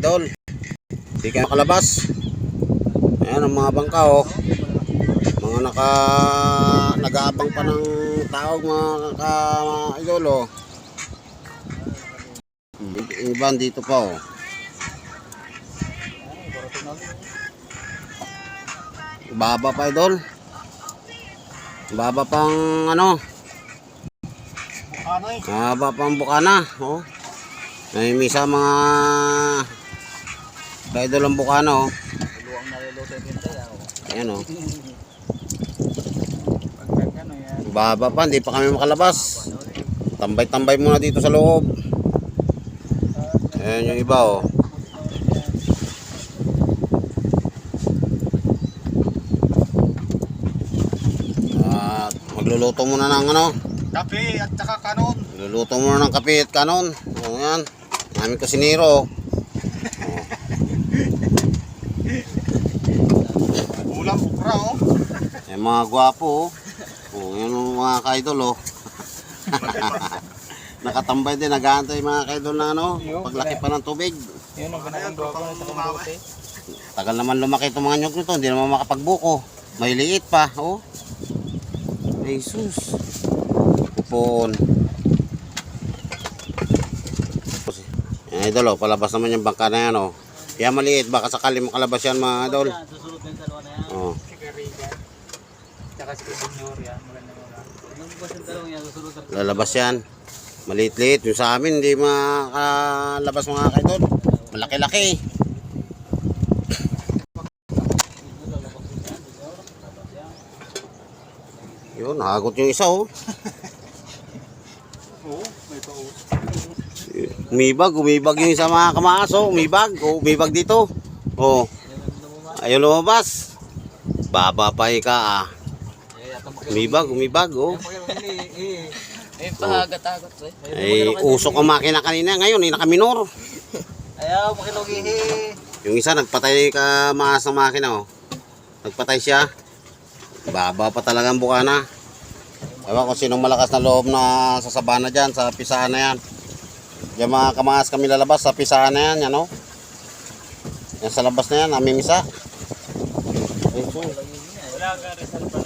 idol. Hindi kayo makalabas. Ayan ang mga bangka oh. Mga nag-aabang pa ng tao mga idol oh. Iba dito pa oh. Baba pa idol. Baba pang ano. Baba pang bukana oh. May misa mga idol ang bukana oh. Ayan oh. Baba pa, hindi pa kami makalabas. Tambay-tambay muna dito sa loob. Ayan yung iba oh. At magluluto muna ng ano, kape at saka kanon. magluluto muna ng kape at kanon. Ayan, namin kusinero. Ulam ukra oh. Ayan mga gwapo oh. Oh, yan ang mga ka-idol oh. Nakatambay din, nag-aantay mga ka-idol na ano, paglaki pa ng tubig. Yun ang ganang gwapo na sa kamuti. Tagal naman lumaki itong mga nyug nito, hindi naman makapagbuko. May liit pa, oh. Jesus. Kupon. Yan idol oh, palabas naman yung bangka na yan oh. Kaya maliit, baka sakali makalabas yan mga idol. Susunod na yung dalawa na yan. Oh. Si Garriga. Tsaka si Junior yan. Maganda mga. Anong bukas yung dalawang yan? Susunod na. Lalabas yan. Maliit-liit. Yung sa amin, hindi makalabas mga kaidol. Malaki-laki. Yun, hagot yung isa oh. Oo, may paus. Umibag yung isa mga kamaas oh. Umibag dito. Oh. Ayaw lumabas. Babapay ka ah. Umibag oh. Eh, pahagat-hagat eh. Ay, usok ang makina kanina. Ngayon, nakaminor. Ayaw, makinugihi. Yung isa, nagpatay ka maas ng makina oh. Nagpatay siya. Baba pa talaga ang bukana. Ewan kung sinong malakas na loob na sa sabana dyan, sa pisaan na yan. Diyan mga kamaas kami lalabas sa pisaan na yan, yan oh. Yan sa labas na yan, aming isa. Wala ka rin sa